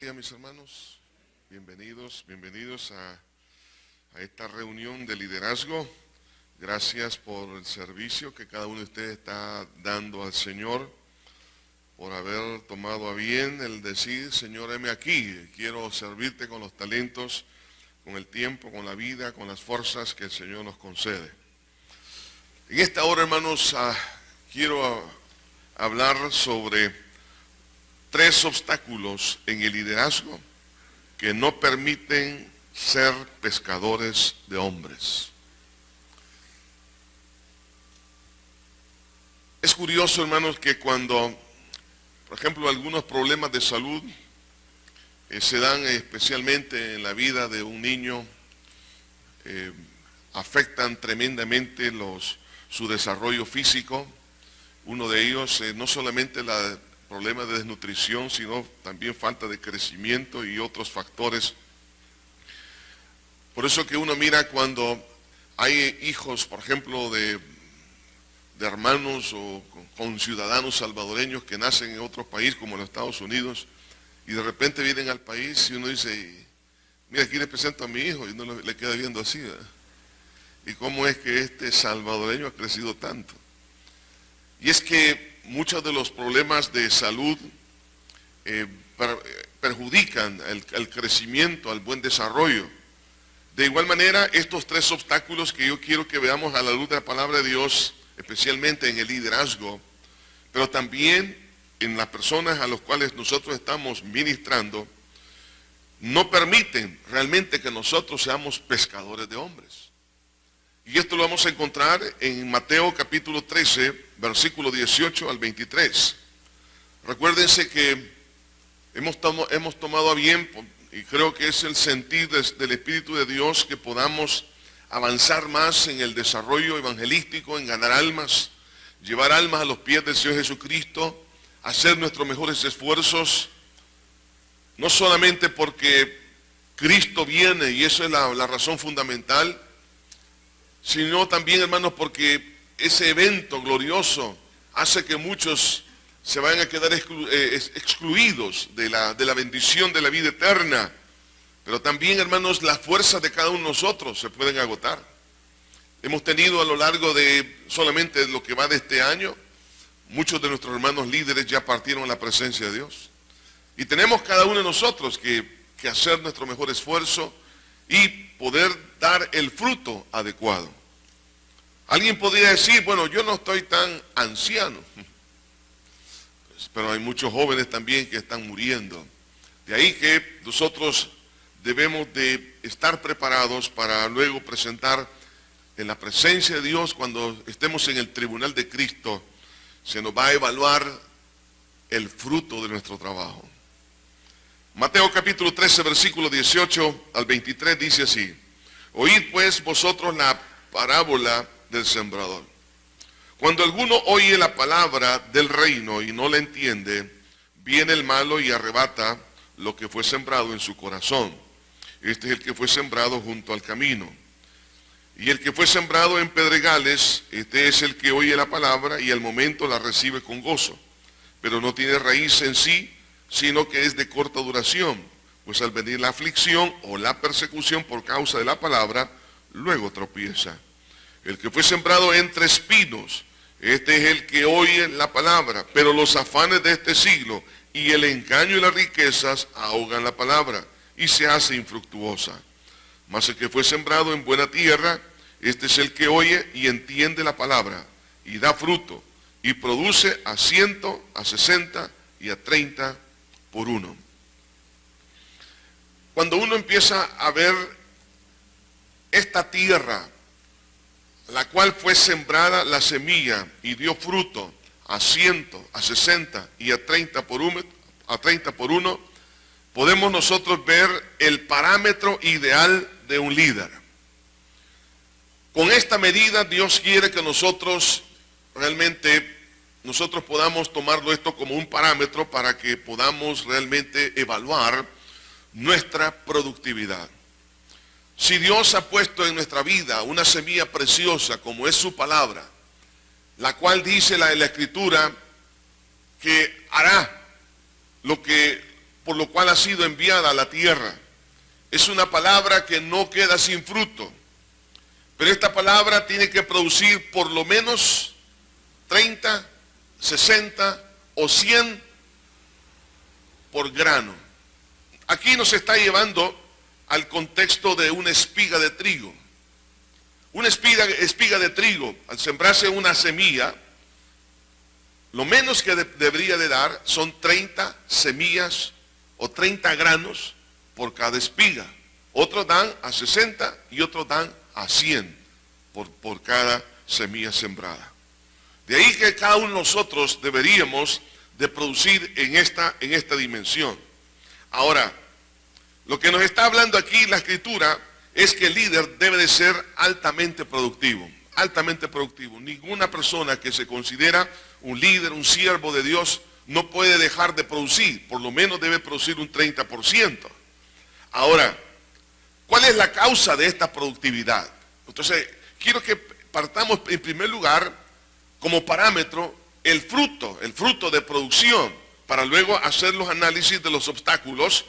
Días, mis hermanos, bienvenidos a esta reunión de liderazgo. Gracias por el servicio que cada uno de ustedes está dando al Señor, por haber tomado a bien el decir: Señor, heme aquí, quiero servirte con los talentos, con el tiempo, con la vida, con las fuerzas que el Señor nos concede. En esta hora, hermanos, quiero hablar sobre 3 obstáculos en el liderazgo que no permiten ser pescadores de hombres. Es curioso, hermanos, que cuando, por ejemplo, algunos problemas de salud se dan especialmente en la vida de un niño, afectan tremendamente su desarrollo físico. Uno de ellos, no solamente problemas de desnutrición, sino también falta de crecimiento y otros factores. Por eso que uno mira cuando hay hijos, por ejemplo, de hermanos o con ciudadanos salvadoreños que nacen en otro país como en los Estados Unidos y de repente vienen al país y uno dice: mira, aquí le presento a mi hijo, y uno le queda viendo así, ¿verdad? ¿Y cómo es que este salvadoreño ha crecido tanto? Y es que muchos de los problemas de salud perjudican el crecimiento, al buen desarrollo. De igual manera, estos 3 obstáculos que yo quiero que veamos a la luz de la palabra de Dios, especialmente en el liderazgo, pero también en las personas a las cuales nosotros estamos ministrando, no permiten realmente que nosotros seamos pescadores de hombres. Y esto lo vamos a encontrar en Mateo capítulo 13, versículo 18 al 23. Recuérdense que hemos tomado a bien, y creo que es el sentir del Espíritu de Dios, que podamos avanzar más en el desarrollo evangelístico, en ganar almas, llevar almas a los pies del Señor Jesucristo, hacer nuestros mejores esfuerzos, no solamente porque Cristo viene, y esa es la razón fundamental, sino también, hermanos, porque ese evento glorioso hace que muchos se vayan a quedar excluidos de la bendición de la vida eterna. Pero también, hermanos, las fuerzas de cada uno de nosotros se pueden agotar. Hemos tenido a lo largo de solamente lo que va de este año, muchos de nuestros hermanos líderes ya partieron a la presencia de Dios. Y tenemos cada uno de nosotros que hacer nuestro mejor esfuerzo y poder dar el fruto adecuado. Alguien podría decir: bueno, yo no estoy tan anciano, pero hay muchos jóvenes también que están muriendo. De ahí que nosotros debemos de estar preparados para luego presentar en la presencia de Dios. Cuando estemos en el tribunal de Cristo, se nos va a evaluar el fruto de nuestro trabajo. Mateo capítulo 13, versículo 18 al 23 dice así: oíd pues vosotros la parábola del sembrador. Cuando alguno oye la palabra del reino y no la entiende, viene el malo y arrebata lo que fue sembrado en su corazón. Este es el que fue sembrado junto al camino. Y el que fue sembrado en pedregales, este es el que oye la palabra y al momento la recibe con gozo, pero no tiene raíz en sí, sino que es de corta duración, pues al venir la aflicción o la persecución por causa de la palabra, luego tropieza. El que fue sembrado entre espinos, este es el que oye la palabra, pero los afanes de este siglo y el engaño y las riquezas ahogan la palabra y se hace infructuosa. Mas el que fue sembrado en buena tierra, este es el que oye y entiende la palabra y da fruto y produce a 100, a 60 y a 30 por uno. Cuando uno empieza a ver esta tierra, la cual fue sembrada la semilla y dio fruto a 100, a 60 y a 30 por uno, podemos nosotros ver el parámetro ideal de un líder. Con esta medida Dios quiere que nosotros podamos tomarlo esto como un parámetro para que podamos realmente evaluar nuestra productividad. Si Dios ha puesto en nuestra vida una semilla preciosa como es su palabra, la cual dice la Escritura que hará lo que por lo cual ha sido enviada a la tierra. Es una palabra que no queda sin fruto, pero esta palabra tiene que producir por lo menos 30, 60 o 100 por grano. Aquí nos está llevando al contexto de una espiga de trigo. Una espiga de trigo, al sembrarse una semilla, lo menos que debería de dar son 30 semillas o 30 granos por cada espiga. Otros dan a 60 y otros dan a 100 por cada semilla sembrada. De ahí que cada uno de nosotros deberíamos de producir en esta dimensión. Ahora, lo que nos está hablando aquí la Escritura es que el líder debe de ser altamente productivo, altamente productivo. Ninguna persona que se considera un líder, un siervo de Dios, no puede dejar de producir, por lo menos debe producir un 30%. Ahora, ¿cuál es la causa de esta productividad? Entonces, quiero que partamos en primer lugar como parámetro el fruto de producción, para luego hacer los análisis de los obstáculos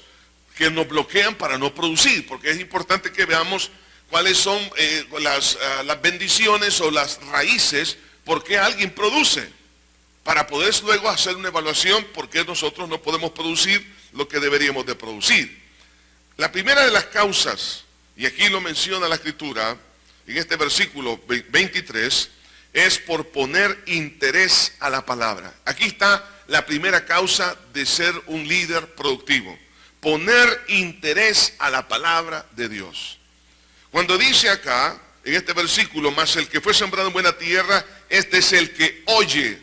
que nos bloquean para no producir, porque es importante que veamos cuáles son las bendiciones o las raíces por qué alguien produce, para poder luego hacer una evaluación por qué nosotros no podemos producir lo que deberíamos de producir. La primera de las causas, y aquí lo menciona la Escritura, en este versículo 23, es por poner interés a la palabra. Aquí está la primera causa de ser un líder productivo. Poner interés a la palabra de Dios. Cuando dice acá, en este versículo, más el que fue sembrado en buena tierra, este es el que oye.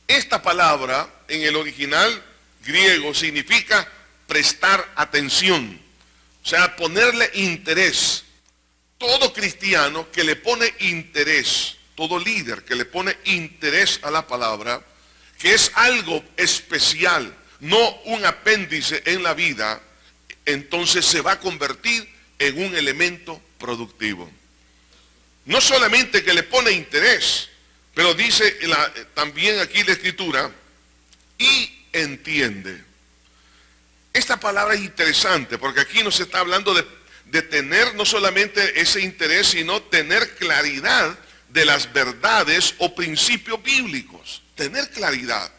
Esta palabra en el original griego significa prestar atención, o sea, ponerle interés. Todo cristiano que le pone interés, todo líder que le pone interés a la palabra, que es algo especial, no un apéndice en la vida, entonces se va a convertir en un elemento productivo. No solamente que le pone interés, pero dice también aquí la Escritura, y entiende. Esta palabra es interesante porque aquí nos está hablando de tener no solamente ese interés, sino tener claridad de las verdades o principios bíblicos. Tener claridad.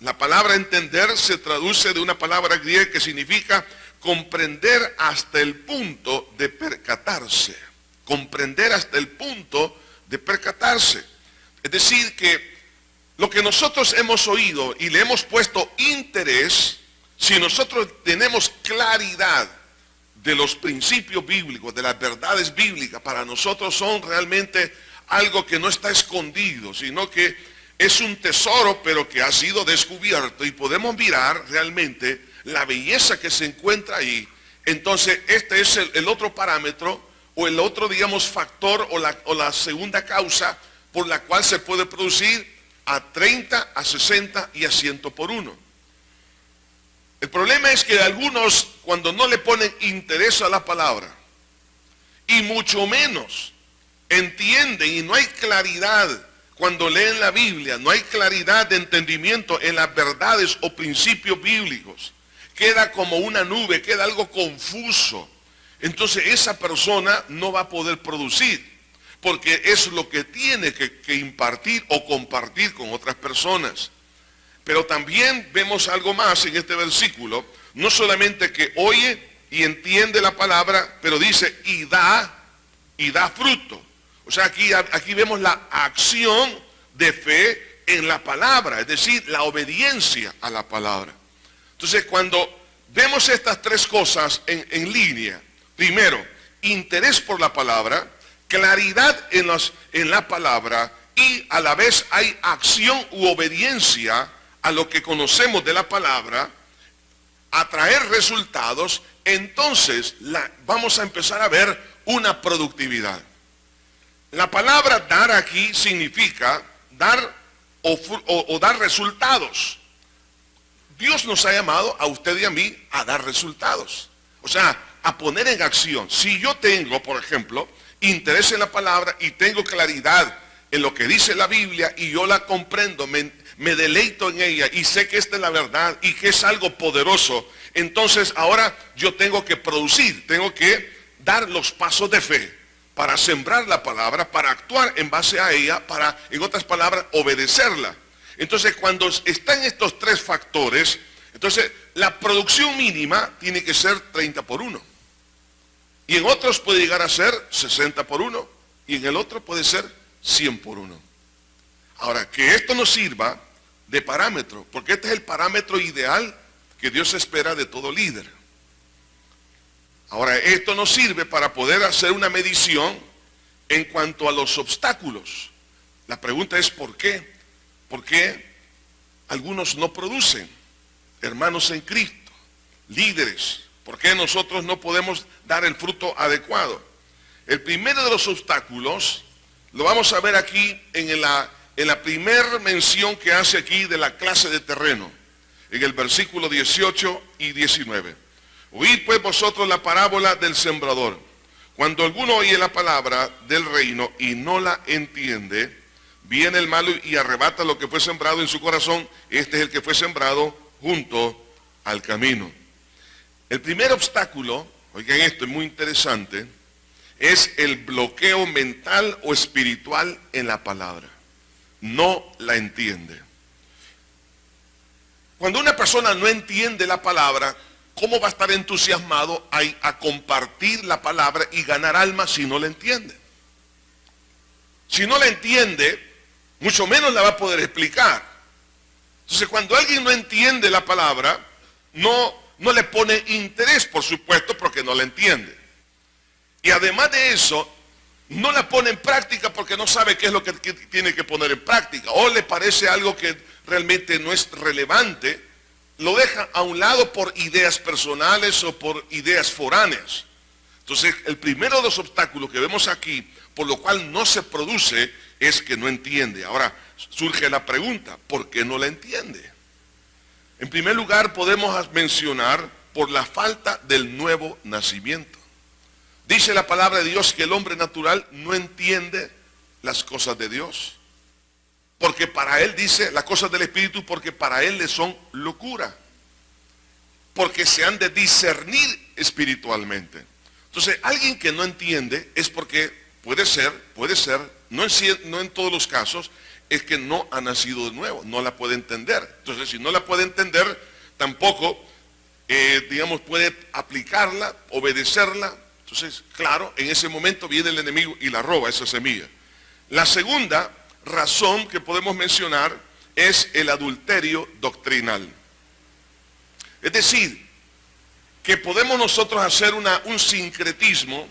La palabra entender se traduce de una palabra griega que significa comprender hasta el punto de percatarse. Comprender hasta el punto de percatarse. Es decir, que lo que nosotros hemos oído y le hemos puesto interés, si nosotros tenemos claridad de los principios bíblicos, de las verdades bíblicas, para nosotros son realmente algo que no está escondido, sino que es un tesoro, pero que ha sido descubierto y podemos mirar realmente la belleza que se encuentra ahí. Entonces, este es el otro parámetro, o el otro, digamos, factor, o la segunda causa por la cual se puede producir a 30, a 60 y a 100 por uno. El problema es que algunos, cuando no le ponen interés a la palabra, y mucho menos entienden, y no hay claridad cuando leen la Biblia, no hay claridad de entendimiento en las verdades o principios bíblicos, queda como una nube, queda algo confuso. Entonces esa persona no va a poder producir, porque es lo que tiene que impartir o compartir con otras personas. Pero también vemos algo más en este versículo, no solamente que oye y entiende la palabra, pero dice y da fruto. O sea, aquí vemos la acción de fe en la palabra, es decir, la obediencia a la palabra. Entonces, cuando vemos estas tres cosas en línea, primero, interés por la palabra, claridad en la palabra, y a la vez hay acción u obediencia a lo que conocemos de la palabra, atraer resultados, entonces vamos a empezar a ver una productividad. La palabra dar aquí significa dar o dar resultados. Dios nos ha llamado a usted y a mí a dar resultados. O sea, a poner en acción. Si yo tengo, por ejemplo, interés en la palabra y tengo claridad en lo que dice la Biblia y yo la comprendo, me me deleito en ella y sé que esta es la verdad y que es algo poderoso, entonces ahora yo tengo que producir, tengo que dar los pasos de fe para sembrar la palabra, para actuar en base a ella, para, en otras palabras, obedecerla. Entonces, cuando están estos tres factores, entonces la producción mínima tiene que ser 30 por 1. Y en otros puede llegar a ser 60 por 1. Y en el otro puede ser 100 por 1. Ahora, que esto nos sirva de parámetro, porque este es el parámetro ideal que Dios espera de todo líder. Ahora, esto nos sirve para poder hacer una medición en cuanto a los obstáculos. La pregunta es ¿por qué? ¿Por qué algunos no producen? Hermanos en Cristo, líderes, ¿por qué nosotros no podemos dar el fruto adecuado? El primero de los obstáculos lo vamos a ver aquí en la primera mención que hace aquí de la clase de terreno, en el versículo 18 y 19. Oíd pues vosotros la parábola del sembrador. Cuando alguno oye la palabra del reino y no la entiende, viene el malo y arrebata lo que fue sembrado en su corazón. Este es el que fue sembrado junto al camino. El primer obstáculo, oigan esto, es muy interesante, es el bloqueo mental o espiritual en la palabra. No la entiende. Cuando una persona no entiende la palabra, ¿cómo va a estar entusiasmado a compartir la palabra y ganar almas si no la entiende? Si no la entiende, mucho menos la va a poder explicar. Entonces, cuando alguien no entiende la palabra, no le pone interés, por supuesto, porque no la entiende. Y además de eso, no la pone en práctica porque no sabe qué es lo que tiene que poner en práctica. O le parece algo que realmente no es relevante, lo deja a un lado por ideas personales o por ideas foráneas. Entonces, el primero de los obstáculos que vemos aquí, por lo cual no se produce, es que no entiende. Ahora, surge la pregunta, ¿por qué no la entiende? En primer lugar, podemos mencionar por la falta del nuevo nacimiento. Dice la palabra de Dios que el hombre natural no entiende las cosas de Dios. Porque para él, dice, las cosas del Espíritu, porque para él le son locura. Porque se han de discernir espiritualmente. Entonces, alguien que no entiende es porque puede ser, no en todos los casos, es que no ha nacido de nuevo, no la puede entender. Entonces, si no la puede entender, tampoco, puede aplicarla, obedecerla. Entonces, claro, en ese momento viene el enemigo y la roba esa semilla. La segunda razón que podemos mencionar es el adulterio doctrinal. Es decir, que podemos nosotros hacer un sincretismo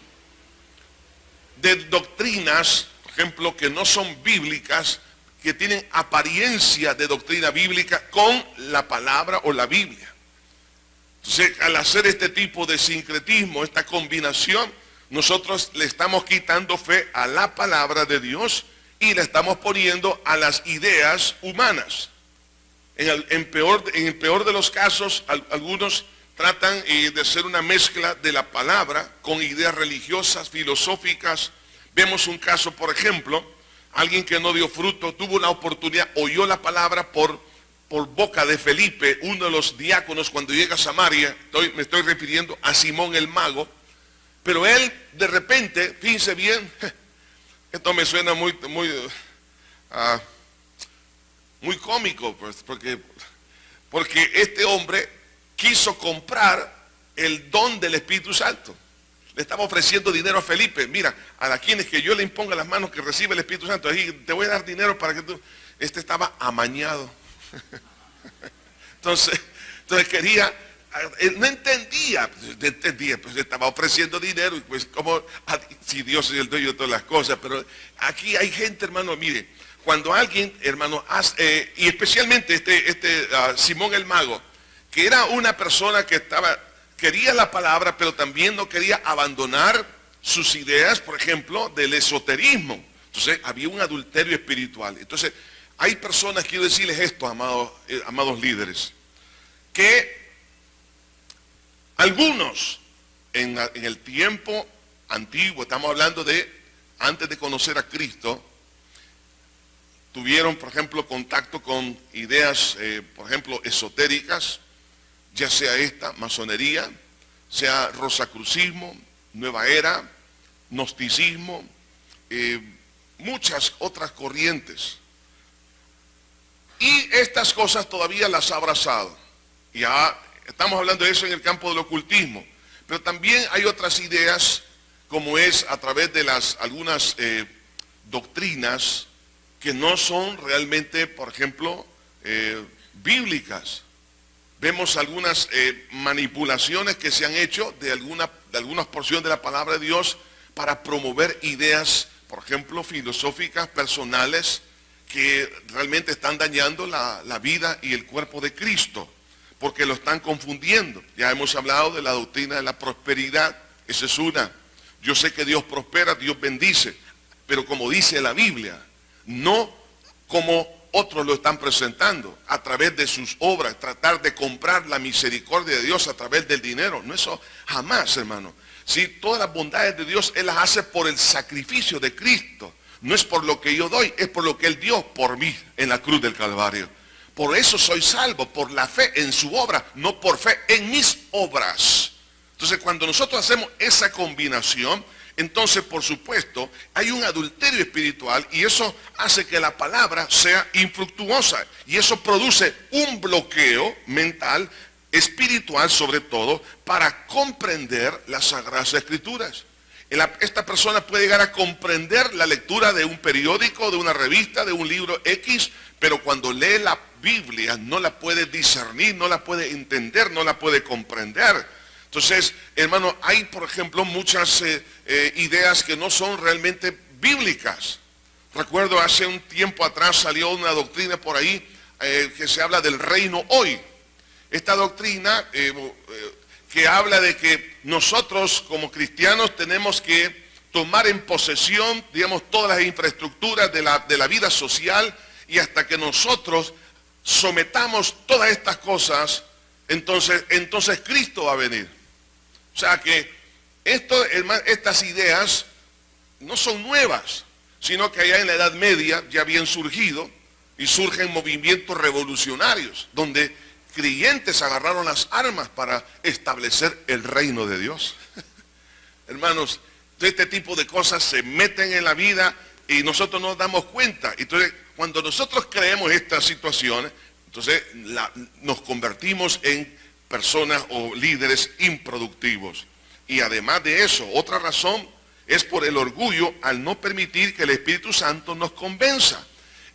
de doctrinas, por ejemplo, que no son bíblicas, que tienen apariencia de doctrina bíblica con la palabra o la Biblia. Entonces, al hacer este tipo de sincretismo, esta combinación, nosotros le estamos quitando fe a la palabra de Dios y le estamos poniendo a las ideas humanas. En el peor de los casos, algunos tratan de hacer una mezcla de la palabra con ideas religiosas, filosóficas. Vemos un caso, por ejemplo, alguien que no dio fruto, tuvo una oportunidad, oyó la palabra por boca de Felipe, uno de los diáconos, cuando llega a Samaria. Me estoy refiriendo a Simón el mago. Pero él, de repente, fíjense bien, esto me suena muy cómico, pues, porque este hombre quiso comprar el don del Espíritu Santo. Le estaba ofreciendo dinero a Felipe. Mira, a quienes que yo le imponga las manos que recibe el Espíritu Santo, ahí te voy a dar dinero para que tú... Este estaba amañado. Entonces quería... Él no entendía, pues le estaba ofreciendo dinero y pues como si Dios es el dueño de todas las cosas. Pero aquí hay gente, hermano, mire, cuando alguien, hermano, y especialmente Simón el mago, que era una persona que quería la palabra, pero también no quería abandonar sus ideas, por ejemplo, del esoterismo. Entonces había un adulterio espiritual. Entonces hay personas, quiero decirles esto, amados líderes, que algunos en el tiempo antiguo, estamos hablando de antes de conocer a Cristo, tuvieron, por ejemplo, contacto con ideas, por ejemplo, esotéricas, ya sea esta, masonería, sea rosacrucismo, nueva era, gnosticismo, muchas otras corrientes. Y estas cosas todavía las ha abrazado. Ya estamos hablando de eso en el campo del ocultismo. Pero también hay otras ideas, como es a través de algunas doctrinas que no son realmente, por ejemplo, bíblicas. Vemos algunas manipulaciones que se han hecho de algunas porciones de la palabra de Dios para promover ideas, por ejemplo, filosóficas, personales, que realmente están dañando la vida y el cuerpo de Cristo, porque lo están confundiendo. Ya hemos hablado de la doctrina de la prosperidad, esa es una. Yo sé que Dios prospera, Dios bendice, pero como dice la Biblia, no como otros lo están presentando, a través de sus obras, tratar de comprar la misericordia de Dios a través del dinero. No, eso jamás, hermano. Si todas las bondades de Dios, Él las hace por el sacrificio de Cristo. No es por lo que yo doy, es por lo que Él dio por mí en la cruz del Calvario. Por eso soy salvo, por la fe en su obra, no por fe en mis obras. Entonces, cuando nosotros hacemos esa combinación, entonces, por supuesto, hay un adulterio espiritual y eso hace que la palabra sea infructuosa. Y eso produce un bloqueo mental, espiritual sobre todo, para comprender las Sagradas Escrituras. Esta persona puede llegar a comprender la lectura de un periódico, de una revista, de un libro X, pero cuando lee la Biblia no la puede discernir, no la puede entender, no la puede comprender. Entonces, hermano, hay, por ejemplo, muchas ideas que no son realmente bíblicas. Recuerdo hace un tiempo atrás salió una doctrina por ahí que se habla del reino hoy. Esta doctrina que habla de que nosotros como cristianos tenemos que tomar en posesión, digamos, todas las infraestructuras de la vida social, y hasta que nosotros sometamos todas estas cosas, entonces Cristo va a venir. O sea que estas ideas no son nuevas, sino que allá en la Edad Media ya habían surgido y surgen movimientos revolucionarios, donde creyentes agarraron las armas para establecer el reino de Dios. Hermanos, este tipo de cosas se meten en la vida y nosotros nos damos cuenta. Entonces, cuando nosotros creemos estas situaciones, entonces nos convertimos en personas o líderes improductivos. Y además de eso, otra razón es por el orgullo al no permitir que el Espíritu Santo nos convenza.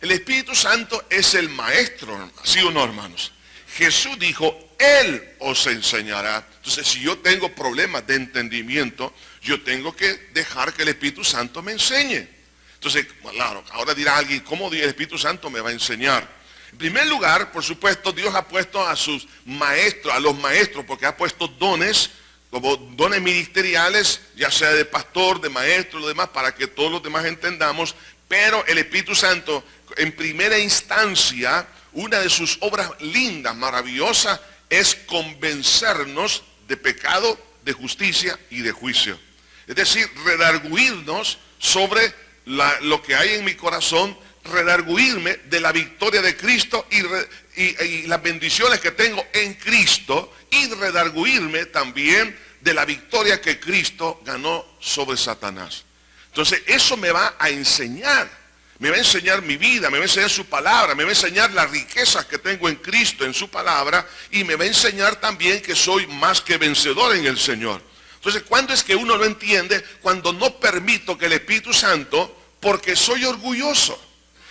El Espíritu Santo es el maestro, ¿sí o no, hermanos? Jesús dijo, Él os enseñará. Entonces, si yo tengo problemas de entendimiento, yo tengo que dejar que el Espíritu Santo me enseñe. Entonces, claro, ahora dirá alguien, ¿cómo el Espíritu Santo me va a enseñar? En primer lugar, por supuesto, Dios ha puesto a sus maestros, a los maestros, porque ha puesto dones, como dones ministeriales, ya sea de pastor, de maestro, lo demás, para que todos los demás entendamos. Pero el Espíritu Santo, en primera instancia, una de sus obras lindas, maravillosas, es convencernos de pecado, de justicia y de juicio. Es decir, redarguirnos sobre lo que hay en mi corazón, redarguirme de la victoria de Cristo y las bendiciones que tengo en Cristo, y redarguirme también de la victoria que Cristo ganó sobre Satanás. Entonces, eso me va a enseñar. Me va a enseñar mi vida, me va a enseñar su palabra, me va a enseñar las riquezas que tengo en Cristo, en su palabra, y me va a enseñar también que soy más que vencedor en el Señor. Entonces, ¿cuándo es que uno lo entiende? Cuando no permito que el Espíritu Santo, porque soy orgulloso.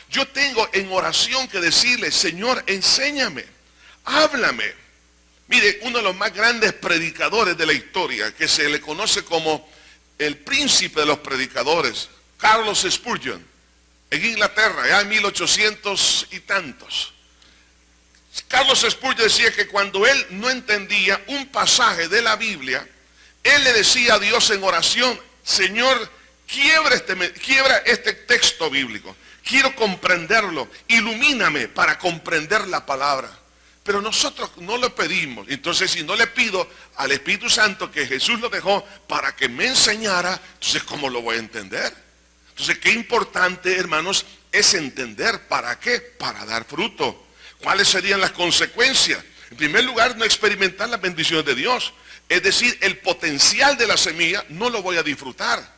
Yo tengo en oración que decirle, Señor, enséñame, háblame. Mire, uno de los más grandes predicadores de la historia, que se le conoce como el príncipe de los predicadores, Charles Spurgeon, en Inglaterra, ya en 1800 y tantos. Charles Spurgeon decía que cuando él no entendía un pasaje de la Biblia, él le decía a Dios en oración, Señor, quiebra este texto bíblico, quiero comprenderlo, ilumíname para comprender la palabra. Pero nosotros no lo pedimos. Entonces, si no le pido al Espíritu Santo, que Jesús lo dejó para que me enseñara, entonces ¿cómo lo voy a entender? Entonces, qué importante, hermanos, es entender para qué, para dar fruto. ¿Cuáles serían las consecuencias? En primer lugar, no experimentar las bendiciones de Dios. Es decir, el potencial de la semilla no lo voy a disfrutar.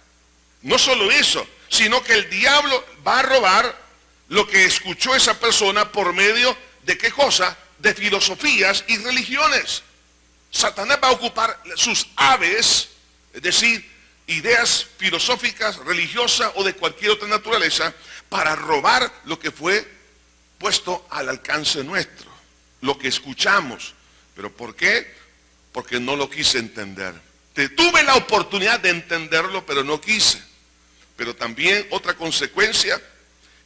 No solo eso, sino que el diablo va a robar lo que escuchó esa persona por medio de ¿qué cosa? De filosofías y religiones. Satanás va a ocupar sus aves, es decir, ideas filosóficas, religiosas o de cualquier otra naturaleza, para robar lo que fue puesto al alcance nuestro, lo que escuchamos. ¿Pero por qué? Porque no lo quise entender. Tuve la oportunidad de entenderlo, pero no quise. Pero también otra consecuencia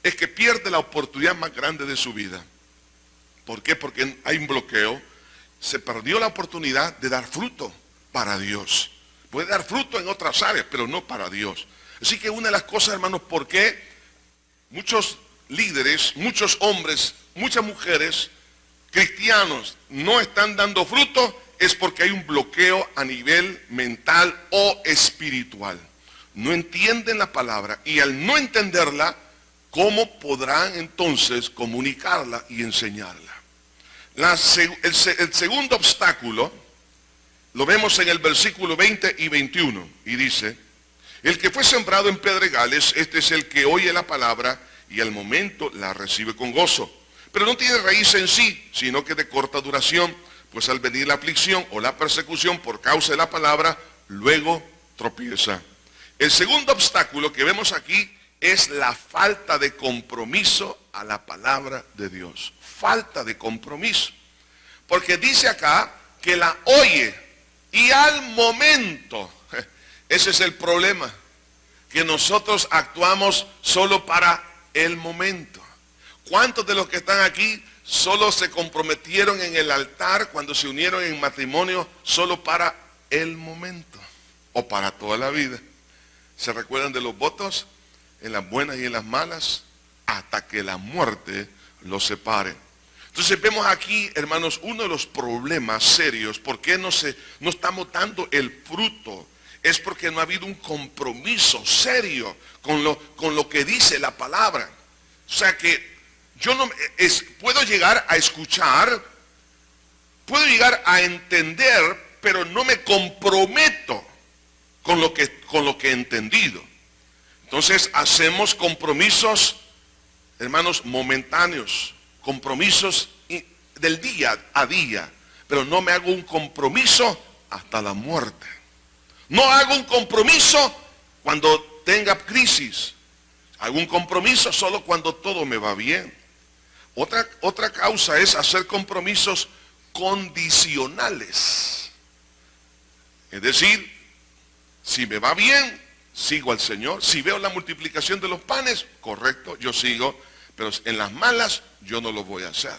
es que pierde la oportunidad más grande de su vida. ¿Por qué? Porque hay un bloqueo. Se perdió la oportunidad de dar fruto para Dios. Puede dar fruto en otras áreas, pero no para Dios. Así que una de las cosas, hermanos, por qué muchos líderes, muchos hombres, muchas mujeres cristianos no están dando fruto, es porque hay un bloqueo a nivel mental o espiritual. No entienden la palabra, y al no entenderla, ¿cómo podrán entonces comunicarla y enseñarla? El segundo obstáculo lo vemos en el versículo 20 y 21, y dice: el que fue sembrado en pedregales, este es el que oye la palabra y al momento la recibe con gozo, pero no tiene raíz en sí, sino que de corta duración, pues al venir la aflicción o la persecución por causa de la palabra, luego tropieza. El segundo obstáculo que vemos aquí es la falta de compromiso a la palabra de Dios. Falta de compromiso. Porque dice acá que la oye y al momento. Ese es el problema. Que nosotros actuamos solo para el momento. ¿Cuántos de los que están aquí solo se comprometieron en el altar cuando se unieron en matrimonio solo para el momento? O para toda la vida. ¿Se recuerdan de los votos? En las buenas y en las malas, hasta que la muerte los separe. Entonces vemos aquí, hermanos, uno de los problemas serios. ¿Por qué no estamos dando el fruto? Es porque no ha habido un compromiso serio con lo que dice la palabra. O sea que yo puedo llegar a escuchar, puedo llegar a entender, pero no me comprometo con lo que he entendido. Entonces hacemos compromisos, hermanos, momentáneos, compromisos del día a día, pero no me hago un compromiso hasta la muerte. No hago un compromiso cuando tenga crisis. Hago un compromiso solo cuando todo me va bien. Otra causa es hacer compromisos condicionales. Es decir, si me va bien, sigo al Señor. Si veo la multiplicación de los panes, correcto, yo sigo. Pero en las malas, yo no lo voy a hacer.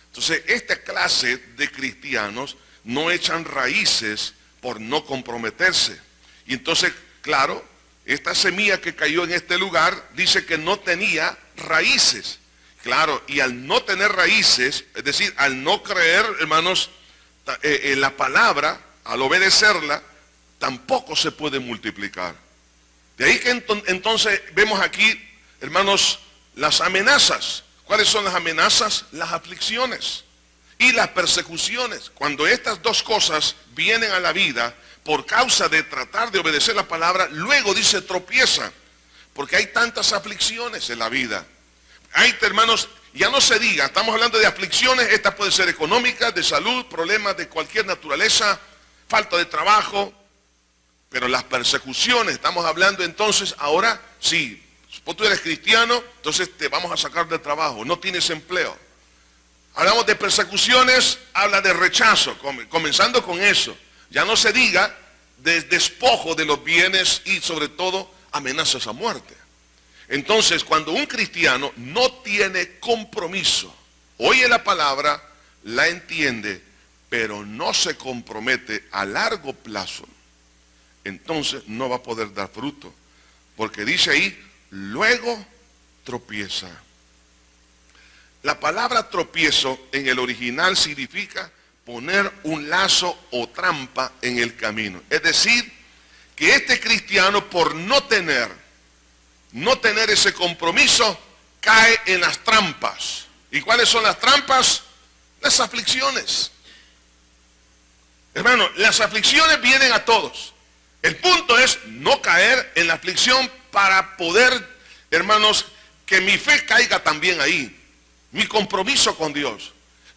Entonces, esta clase de cristianos no echan raíces por no comprometerse. Y entonces, claro, esta semilla que cayó en este lugar dice que no tenía raíces. Claro, y al no tener raíces, es decir, al no creer, hermanos, en la palabra, al obedecerla, tampoco se puede multiplicar. De ahí que entonces vemos aquí, hermanos, las amenazas. ¿Cuáles son las amenazas? Las aflicciones y las persecuciones. Cuando estas dos cosas vienen a la vida por causa de tratar de obedecer la palabra, luego dice tropieza, porque hay tantas aflicciones en la vida. Hay, hermanos, ya no se diga, estamos hablando de aflicciones, estas pueden ser económicas, de salud, problemas de cualquier naturaleza, falta de trabajo, pero las persecuciones, estamos hablando entonces, ahora sí, tú eres cristiano, entonces te vamos a sacar del trabajo, no tienes empleo. Hablamos de persecuciones, habla de rechazo, comenzando con eso. Ya no se diga de despojo de los bienes y sobre todo amenazas a muerte. Entonces, cuando un cristiano no tiene compromiso, oye la palabra, la entiende, pero no se compromete a largo plazo, entonces no va a poder dar fruto. Porque dice ahí, luego tropieza. La palabra tropiezo en el original significa poner un lazo o trampa en el camino. Es decir, que este cristiano por no tener ese compromiso, cae en las trampas. ¿Y cuáles son las trampas? Las aflicciones. Hermano, las aflicciones vienen a todos. El punto es no caer en la aflicción para poder, hermanos, que mi fe caiga también ahí. Mi compromiso con Dios.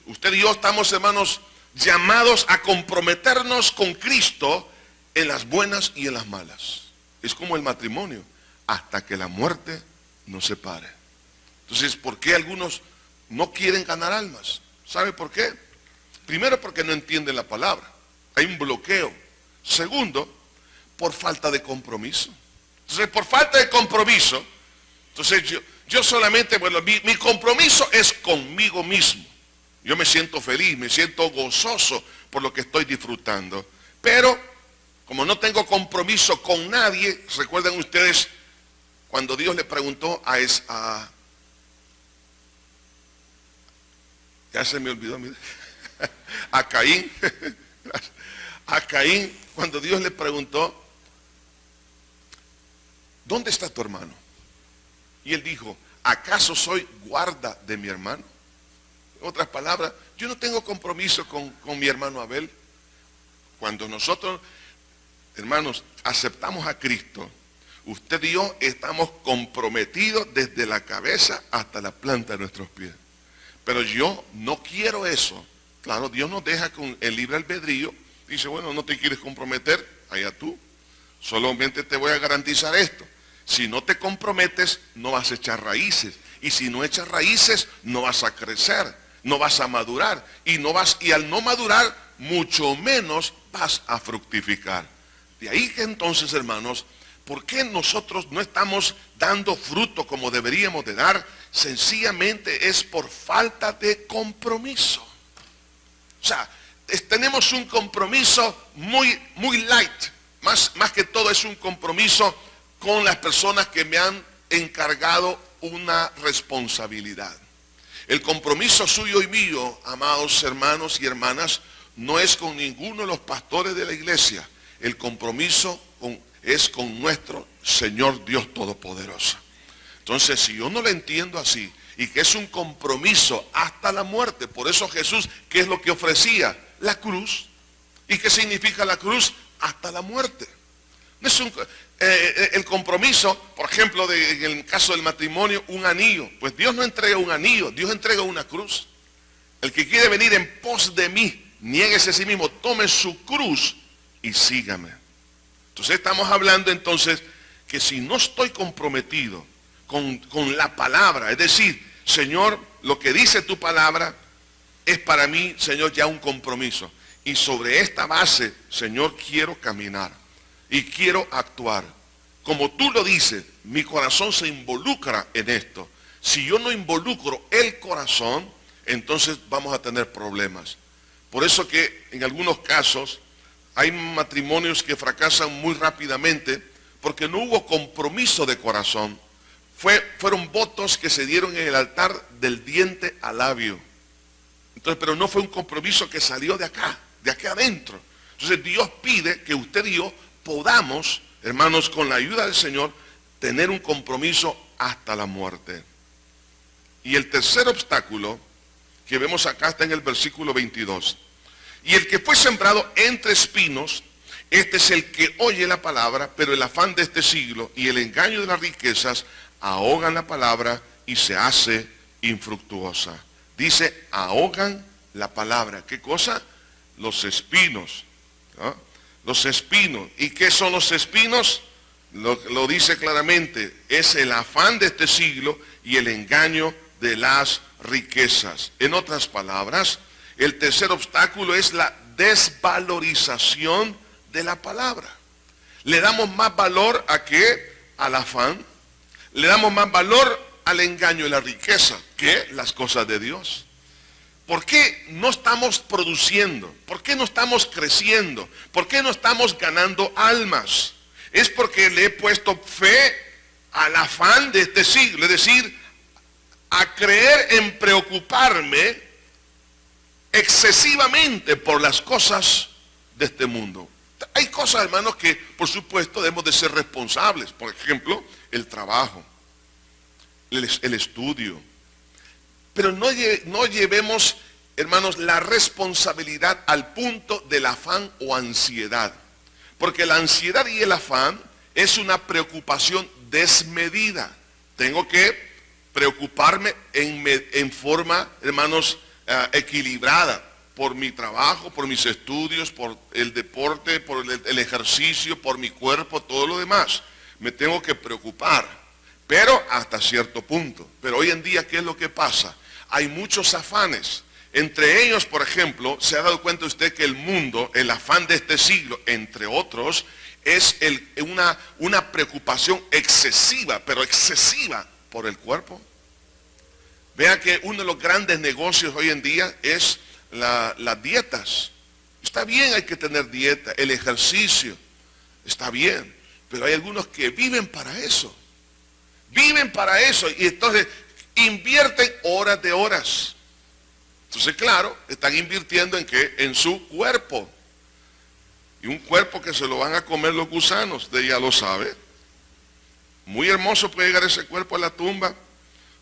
Usted y yo estamos, hermanos, llamados a comprometernos con Cristo en las buenas y en las malas. Es como el matrimonio, hasta que la muerte nos separe. Entonces, ¿por qué algunos no quieren ganar almas? ¿Sabe por qué? Primero, porque no entienden la palabra. Hay un bloqueo. Segundo, por falta de compromiso. Entonces, por falta de compromiso, entonces yo solamente, bueno, mi compromiso es conmigo mismo. Yo me siento feliz, me siento gozoso por lo que estoy disfrutando. Pero, como no tengo compromiso con nadie, recuerdan ustedes cuando Dios le preguntó ya se me olvidó, mira, a Caín, cuando Dios le preguntó, ¿dónde está tu hermano? Y él dijo, ¿acaso soy guarda de mi hermano? En otras palabras, yo no tengo compromiso con mi hermano Abel. Cuando nosotros, hermanos, aceptamos a Cristo, usted y yo estamos comprometidos desde la cabeza hasta la planta de nuestros pies. Pero yo no quiero eso. Claro, Dios nos deja con el libre albedrío. Dice, bueno, no te quieres comprometer, allá tú. Solamente te voy a garantizar esto. Si no te comprometes, no vas a echar raíces. Y si no echas raíces, no vas a crecer, no vas a madurar. Y al no madurar, mucho menos vas a fructificar. De ahí que entonces, hermanos, ¿por qué nosotros no estamos dando fruto como deberíamos de dar? Sencillamente es por falta de compromiso. O sea, tenemos un compromiso muy light. Más que todo es un compromiso con las personas que me han encargado una responsabilidad. El compromiso suyo y mío, amados hermanos y hermanas, no es con ninguno de los pastores de la iglesia. El compromiso es con nuestro Señor Dios Todopoderoso. Entonces, si yo no lo entiendo así, y que es un compromiso hasta la muerte, por eso Jesús, ¿qué es lo que ofrecía? La cruz. ¿Y qué significa la cruz? Hasta la muerte. No es el compromiso, por ejemplo, en el caso del matrimonio, un anillo. Pues Dios no entrega un anillo, Dios entrega una cruz. El que quiere venir en pos de mí, niéguese a sí mismo, tome su cruz y sígame. Entonces estamos hablando entonces que si no estoy comprometido con la palabra, es decir, Señor, lo que dice tu palabra es para mí, Señor, ya un compromiso. Y sobre esta base, Señor, quiero caminar y quiero actuar. Como tú lo dices, mi corazón se involucra en esto. Si yo no involucro el corazón, entonces vamos a tener problemas. Por eso que en algunos casos hay matrimonios que fracasan muy rápidamente porque no hubo compromiso de corazón. Fueron votos que se dieron en el altar del diente al labio. Entonces, pero no fue un compromiso que salió de acá adentro. Entonces Dios pide que usted y yo podamos, hermanos, con la ayuda del Señor, tener un compromiso hasta la muerte. Y el tercer obstáculo que vemos acá está en el versículo 22. Y el que fue sembrado entre espinos, este es el que oye la palabra, pero el afán de este siglo y el engaño de las riquezas ahogan la palabra y se hace infructuosa. Dice, ahogan la palabra. ¿Qué cosa? Los espinos. ¿No? Los espinos. ¿Y qué son los espinos? Lo dice claramente. Es el afán de este siglo y el engaño de las riquezas. En otras palabras, el tercer obstáculo es la desvalorización de la palabra. Le damos más valor a qué? Al afán. Le damos más valor al engaño y la riqueza que las cosas de Dios. ¿Por qué no estamos produciendo? ¿Por qué no estamos creciendo? ¿Por qué no estamos ganando almas? Es porque le he puesto fe al afán de este siglo, es decir, a creer en preocuparme excesivamente por las cosas de este mundo. Hay cosas, hermanos, que por supuesto debemos de ser responsables. Por ejemplo, el trabajo. el estudio. Pero no llevemos, hermanos, la responsabilidad al punto del afán o ansiedad. Porque la ansiedad y el afán es una preocupación desmedida. Tengo que preocuparme en forma, hermanos, equilibrada. Por mi trabajo, por mis estudios, por el deporte, por el ejercicio, por mi cuerpo, todo lo demás. Me tengo que preocupar, pero hasta cierto punto. Pero hoy en día, ¿qué es lo que pasa? Hay muchos afanes. Entre ellos, por ejemplo, ¿se ha dado cuenta usted que el mundo, el afán de este siglo, entre otros, es una preocupación excesiva, pero excesiva por el cuerpo? Vea que uno de los grandes negocios hoy en día es las dietas. Está bien, hay que tener dieta, el ejercicio, está bien, pero hay algunos que viven para eso. Viven para eso y entonces invierten horas de horas. Entonces, claro, están invirtiendo ¿en qué? En su cuerpo. Y un cuerpo que se lo van a comer los gusanos, usted ya lo sabe. Muy hermoso puede llegar ese cuerpo a la tumba.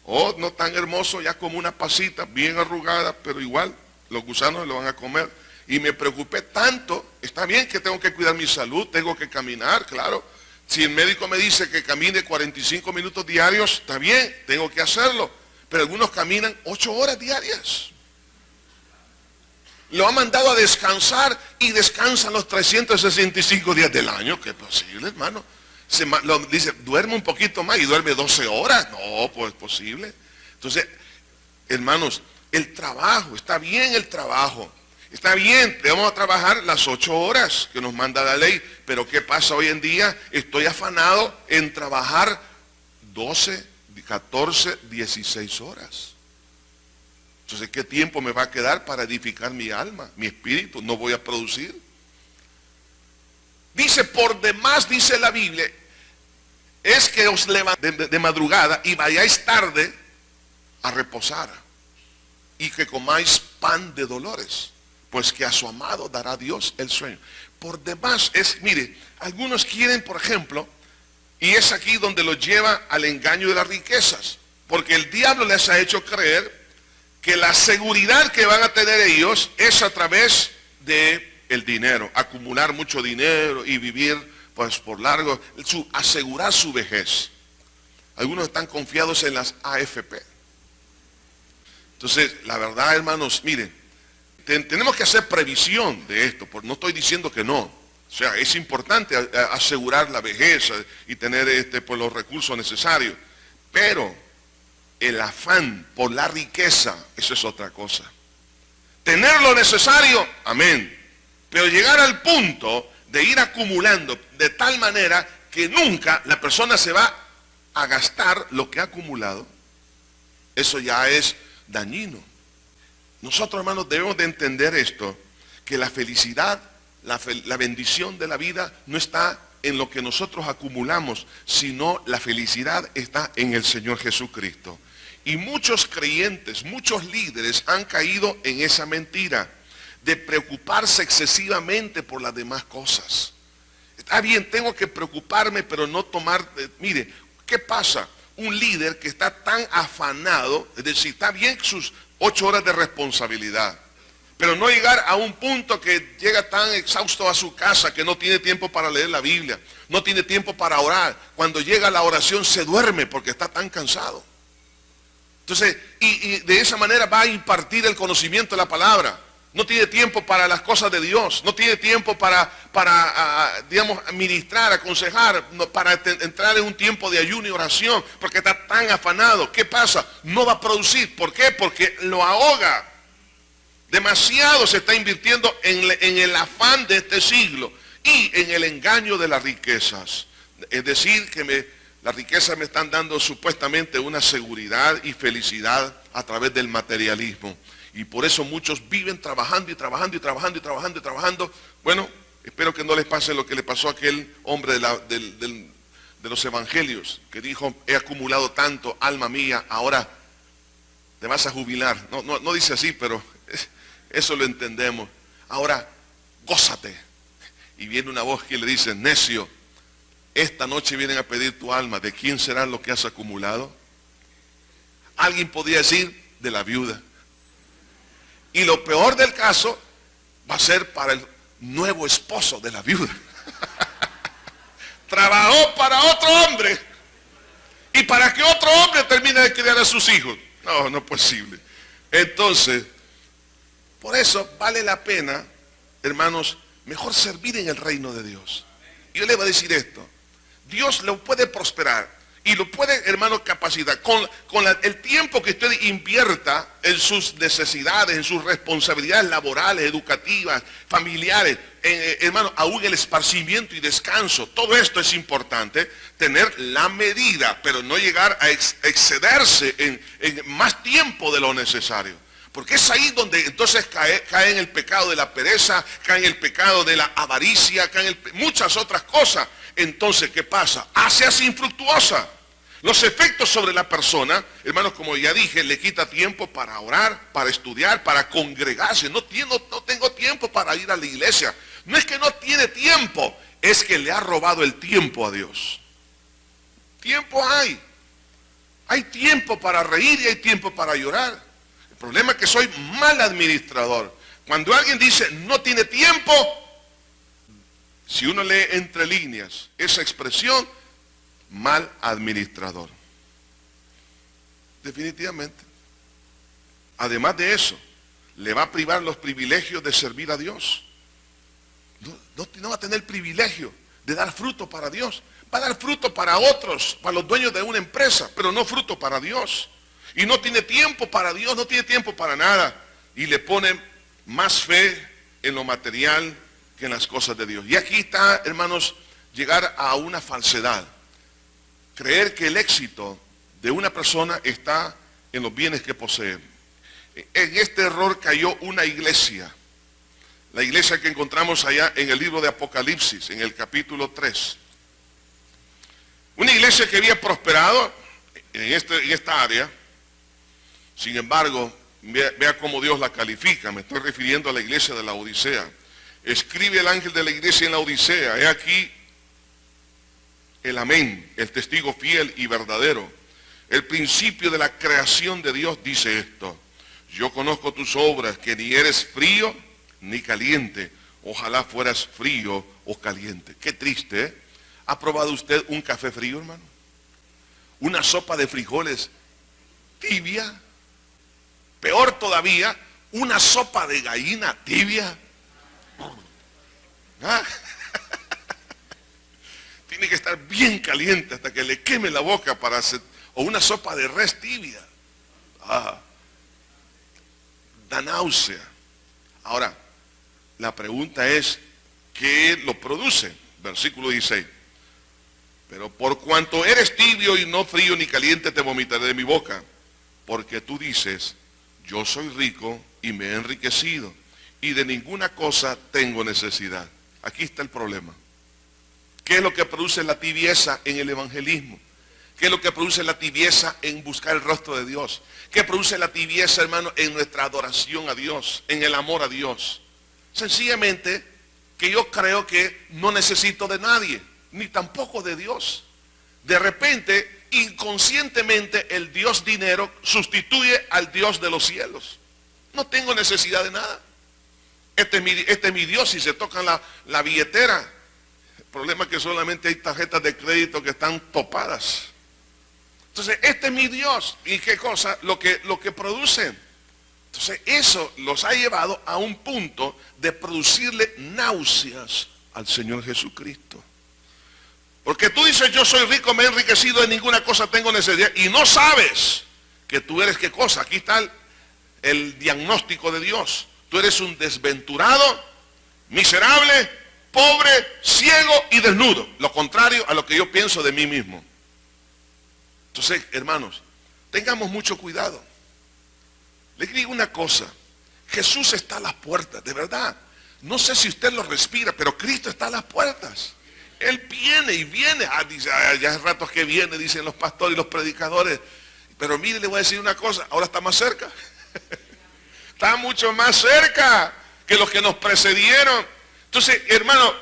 O no tan hermoso, ya como una pasita, bien arrugada, pero igual los gusanos lo van a comer. Y me preocupé tanto. Está bien que tengo que cuidar mi salud, tengo que caminar, claro. Si el médico me dice que camine 45 minutos diarios, está bien, tengo que hacerlo. Pero algunos caminan 8 horas diarias. Lo ha mandado a descansar y descansan los 365 días del año. ¿Qué es posible, hermano? Dice, duerme un poquito más y duerme 12 horas. No, pues es posible. Entonces, hermanos, el trabajo, está bien el trabajo. Está bien, vamos a trabajar las 8 horas que nos manda la ley. Pero ¿qué pasa hoy en día? Estoy afanado en trabajar 12, 14, 16 horas. Entonces, ¿qué tiempo me va a quedar para edificar mi alma, mi espíritu? No voy a producir. Dice, por demás, dice la Biblia, es que os levantéis de madrugada y vayáis tarde a reposar, y que comáis pan de dolores, pues que a su amado dará Dios el sueño. Por demás es, mire, algunos quieren, por ejemplo, y es aquí donde los lleva al engaño de las riquezas, porque el diablo les ha hecho creer que la seguridad que van a tener ellos es a través de el dinero, acumular mucho dinero y vivir pues por largo, asegurar su vejez. Algunos están confiados en las AFP. Entonces, la verdad, hermanos, miren, tenemos que hacer previsión de esto, porque no estoy diciendo que no. O sea, es importante asegurar la vejez y tener pues, los recursos necesarios. Pero el afán por la riqueza, eso es otra cosa. Tener lo necesario, amén. Pero llegar al punto de ir acumulando de tal manera que nunca la persona se va a gastar lo que ha acumulado, eso ya es dañino. Nosotros, hermanos, debemos de entender esto, que la felicidad, la bendición de la vida no está en lo que nosotros acumulamos, sino la felicidad está en el Señor Jesucristo. Y muchos creyentes, muchos líderes han caído en esa mentira de preocuparse excesivamente por las demás cosas. Está bien, tengo que preocuparme, pero no tomar, mire, ¿qué pasa? Un líder que está tan afanado, es decir, está bien sus 8 horas de responsabilidad, pero no llegar a un punto que llega tan exhausto a su casa que no tiene tiempo para leer la Biblia, no tiene tiempo para orar. Cuando llega la oración se duerme porque está tan cansado. Entonces, y de esa manera va a impartir el conocimiento de la palabra. No tiene tiempo para las cosas de Dios, no tiene tiempo para digamos, ministrar, aconsejar, para entrar en un tiempo de ayuno y oración, porque está tan afanado. ¿Qué pasa? No va a producir. ¿Por qué? Porque lo ahoga. Demasiado se está invirtiendo en el afán de este siglo y en el engaño de las riquezas. Es decir, que las riquezas me están dando supuestamente una seguridad y felicidad a través del materialismo. Y por eso muchos viven trabajando y trabajando y trabajando y trabajando y trabajando. Bueno, espero que no les pase lo que le pasó a aquel hombre de los evangelios, que dijo, he acumulado tanto, alma mía, ahora te vas a jubilar. No dice así, pero eso lo entendemos. Ahora, gózate. Y viene una voz que le dice, necio, esta noche vienen a pedir tu alma. ¿De quién será lo que has acumulado? alguien podría decir de la viuda. Y lo peor del caso va a ser para el nuevo esposo de la viuda. Trabajó para otro hombre y para que otro hombre termine de criar a sus hijos. No, no es posible. Entonces, por eso vale la pena, hermanos, mejor servir en el reino de Dios. Y yo le voy a decir esto: Dios lo puede prosperar y lo puede, hermano, capacitar con el tiempo que usted invierta en sus necesidades, en sus responsabilidades laborales, educativas, familiares, hermano, aún el esparcimiento y descanso. Todo esto es importante, tener la medida, pero no llegar a excederse en más tiempo de lo necesario. Porque es ahí donde entonces cae en el pecado de la pereza, cae en el pecado de la avaricia, cae en muchas otras cosas. Entonces, ¿qué pasa? Se hace infructuosa. Los efectos sobre la persona, hermanos, como ya dije, le quita tiempo para orar, para estudiar, para congregarse. No tengo tiempo para ir a la iglesia. No es que no tiene tiempo, es que le ha robado el tiempo a Dios. Tiempo hay. Hay tiempo para reír y hay tiempo para llorar. El problema es que soy mal administrador. Cuando alguien dice no tiene tiempo, si uno lee entre líneas esa expresión, mal administrador. Definitivamente. Además de eso, le va a privar los privilegios de servir a Dios. No va a tener privilegio de dar fruto para Dios. Va a dar fruto para otros, para los dueños de una empresa, pero no fruto para Dios. Y no tiene tiempo para Dios, no tiene tiempo para nada. Y le pone más fe en lo material que en las cosas de Dios. Y aquí está, hermanos, llegar a una falsedad. Creer que el éxito de una persona está en los bienes que posee. En este error cayó una iglesia. La iglesia que encontramos allá en el libro de Apocalipsis, en el capítulo 3. Una iglesia que había prosperado en esta área. Sin embargo, vea cómo Dios la califica. Me estoy refiriendo a la iglesia de la Odisea. Escribe el ángel de la iglesia en la Odisea: he aquí el amén, el testigo fiel y verdadero, el principio de la creación de Dios, dice esto: yo conozco tus obras, que ni eres frío ni caliente. Ojalá fueras frío o caliente. Qué triste, ¿eh? ¿Ha probado usted un café frío, hermano? ¿Una sopa de frijoles tibia? Peor todavía, una sopa de gallina tibia. ¿Ah? Tiene que estar bien caliente hasta que le queme la boca para hacer, o una sopa de res tibia. Da náusea. Ahora, la pregunta es, ¿qué lo produce? Versículo 16. Pero por cuanto eres tibio y no frío ni caliente, te vomitaré de mi boca. Porque tú dices: yo soy rico y me he enriquecido, y de ninguna cosa tengo necesidad. Aquí está el problema. ¿Qué es lo que produce la tibieza en el evangelismo? ¿Qué es lo que produce la tibieza en buscar el rostro de Dios? ¿Qué produce la tibieza, hermano, en nuestra adoración a Dios, en el amor a Dios? Sencillamente que yo creo que no necesito de nadie, ni tampoco de Dios. De repente, inconscientemente, el Dios dinero sustituye al Dios de los cielos. No tengo necesidad de nada. Este es mi Dios. Si se tocan la billetera, el problema es que solamente hay tarjetas de crédito que están topadas. Entonces, este es mi Dios. ¿Y qué cosa? Lo que producen. Entonces, eso los ha llevado a un punto de producirle náuseas al Señor Jesucristo. Porque tú dices: yo soy rico, me he enriquecido, de ninguna cosa tengo necesidad. Y no sabes que tú eres qué cosa. Aquí está el diagnóstico de Dios. Tú eres un desventurado, miserable, pobre, ciego y desnudo. Lo contrario a lo que yo pienso de mí mismo. Entonces, hermanos, tengamos mucho cuidado. Les digo una cosa: Jesús está a las puertas, de verdad. No sé si usted lo respira, pero Cristo está a las puertas. Él viene y viene. Dice, ya hace ratos que viene, dicen los pastores y los predicadores. Pero mire, le voy a decir una cosa: ahora está más cerca. Está mucho más cerca que los que nos precedieron. Entonces, hermano,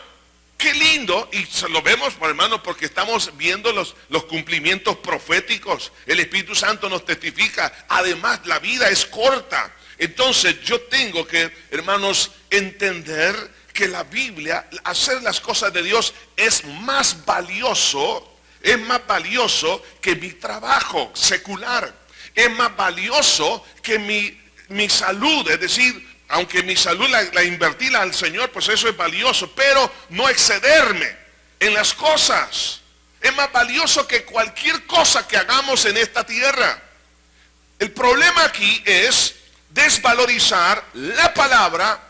qué lindo, y lo vemos, hermano, porque estamos viendo los cumplimientos proféticos. El Espíritu Santo nos testifica. Además, la vida es corta. Entonces, yo tengo que, hermanos, entender que la Biblia, hacer las cosas de Dios es más valioso que mi trabajo secular. Es más valioso que mi salud, es decir, aunque mi salud la invertí al Señor, pues eso es valioso, pero no excederme en las cosas. Es más valioso que cualquier cosa que hagamos en esta tierra. El problema aquí es desvalorizar la palabra,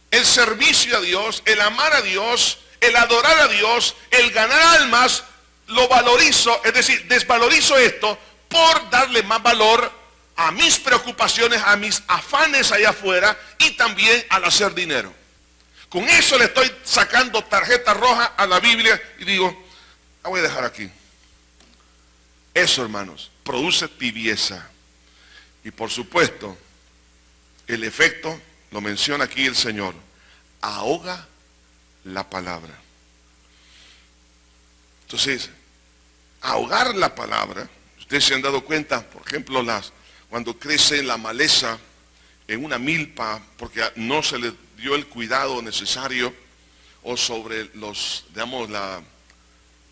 el servicio a Dios, el amar a Dios, el adorar a Dios, el ganar almas. Lo valorizo, es decir, desvalorizo esto por darle más valor a mis preocupaciones, a mis afanes allá afuera y también al hacer dinero. Con eso le estoy sacando tarjeta roja a la Biblia y digo, la voy a dejar aquí. Eso, hermanos, produce tibieza. Y por supuesto, el efecto, lo menciona aquí el Señor, ahoga la palabra. Entonces, ahogar la palabra, ustedes se han dado cuenta, por ejemplo, cuando crece la maleza en una milpa, porque no se le dio el cuidado necesario, o sobre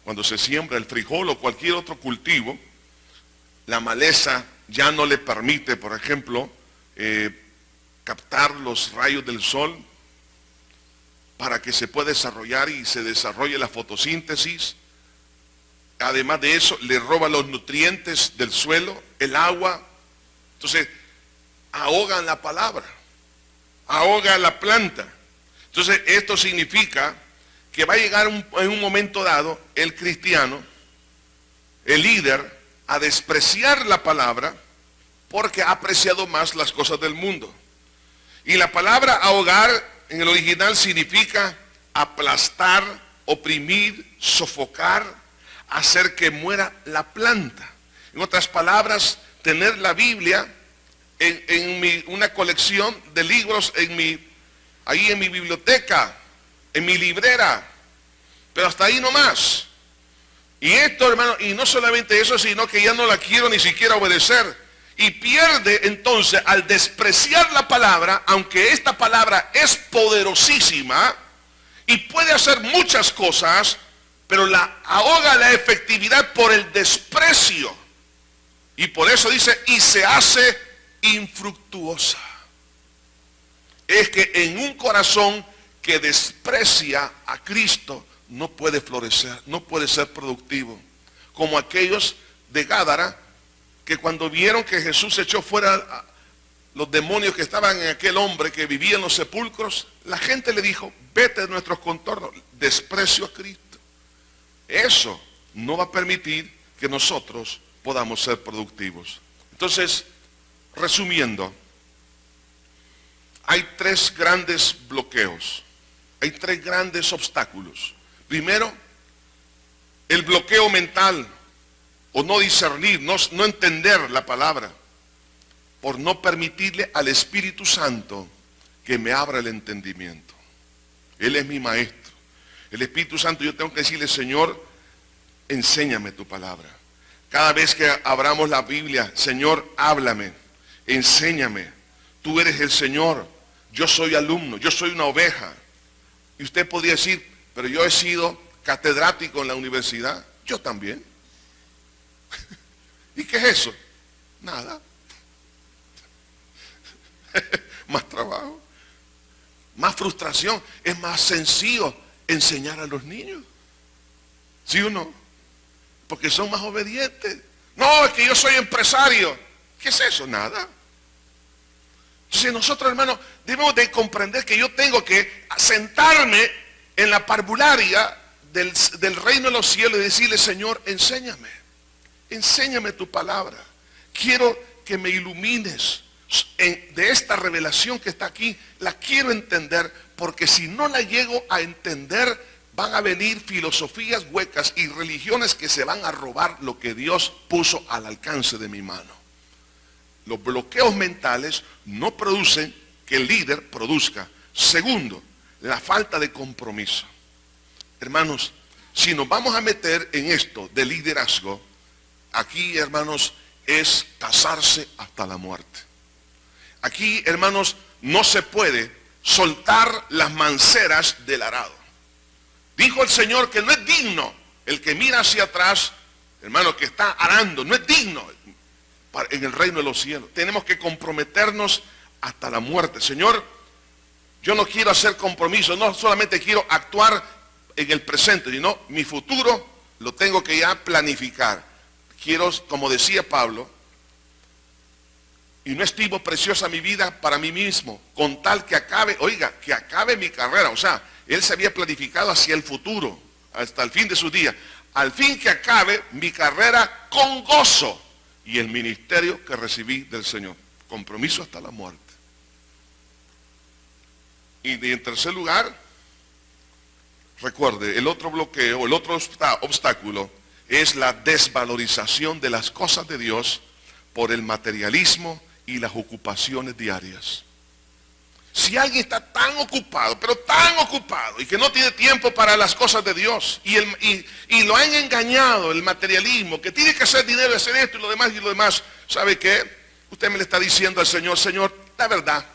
cuando se siembra el frijol o cualquier otro cultivo, la maleza ya no le permite, por ejemplo, captar los rayos del sol para que se pueda desarrollar y se desarrolle la fotosíntesis. Además de eso, le roba los nutrientes del suelo, el agua. Entonces, ahogan la palabra, ahoga la planta. Entonces, esto significa que va a llegar en un momento dado el cristiano, el líder, a despreciar la palabra porque ha apreciado más las cosas del mundo. Y la palabra ahogar en el original significa aplastar, oprimir, sofocar, hacer que muera la planta. En otras palabras, tener la Biblia en una colección de libros ahí en mi biblioteca, en mi librera, pero hasta ahí nomás. Y esto, hermano, y no solamente eso, sino que ya no la quiero ni siquiera obedecer. Y pierde entonces, al despreciar la palabra, aunque esta palabra es poderosísima y puede hacer muchas cosas, pero la ahoga la efectividad por el desprecio. Y por eso dice, y se hace infructuosa. Es que en un corazón que desprecia a Cristo no puede florecer, no puede ser productivo. Como aquellos de Gádara, que cuando vieron que Jesús echó fuera a los demonios que estaban en aquel hombre que vivía en los sepulcros, la gente le dijo, vete de nuestros contornos, desprecio a Cristo. Eso no va a permitir que nosotros podamos ser productivos. Entonces, resumiendo, hay tres grandes bloqueos, hay tres grandes obstáculos. Primero, el bloqueo mental, o no discernir, no entender la palabra, por no permitirle al Espíritu Santo que me abra el entendimiento. Él es mi maestro. El Espíritu Santo, yo tengo que decirle, Señor, enséñame tu palabra. Cada vez que abramos la Biblia, Señor, háblame, enséñame. Tú eres el Señor, yo soy alumno, yo soy una oveja. Y usted podría decir, pero yo he sido catedrático en la universidad. Yo también. ¿Y qué es eso? Nada. Más trabajo, más frustración. Es más sencillo enseñar a los niños. ¿Sí o no? Porque son más obedientes. No, es que yo soy empresario. ¿Qué es eso? Nada. Entonces nosotros, hermanos, debemos de comprender que yo tengo que sentarme en la parvularia del reino de los cielos y decirle, Señor, enséñame. Enséñame tu palabra. Quiero que me ilumines de esta revelación que está aquí. La quiero entender, porque si no la llego a entender, van a venir filosofías huecas y religiones que se van a robar lo que Dios puso al alcance de mi mano. Los bloqueos mentales no producen que el líder produzca. Segundo, la falta de compromiso. hermanos, si nos vamos a meter en esto de liderazgo, aquí, hermanos, es casarse hasta la muerte. Aquí, hermanos, no se puede soltar las manceras del arado. Dijo el Señor que no es digno el que mira hacia atrás, hermano, que está arando, no es digno en el reino de los cielos. Tenemos que comprometernos hasta la muerte. Señor, yo no quiero hacer compromisos, no solamente quiero actuar en el presente, sino mi futuro lo tengo que ya planificar. Quiero, como decía Pablo, y no estimo preciosa mi vida para mí mismo, con tal que acabe, oiga, que acabe mi carrera. O sea, él se había planificado hacia el futuro, hasta el fin de sus días. Al fin que acabe mi carrera con gozo y el ministerio que recibí del Señor. Compromiso hasta la muerte. Y en tercer lugar, recuerde, el otro bloqueo, el otro obstáculo es la desvalorización de las cosas de Dios por el materialismo y las ocupaciones diarias. Si alguien está tan ocupado, pero tan ocupado, y que no tiene tiempo para las cosas de Dios, y lo han engañado, el materialismo, que tiene que hacer dinero, hacer esto y lo demás, ¿sabe qué? Usted me le está diciendo al Señor, Señor, la verdad,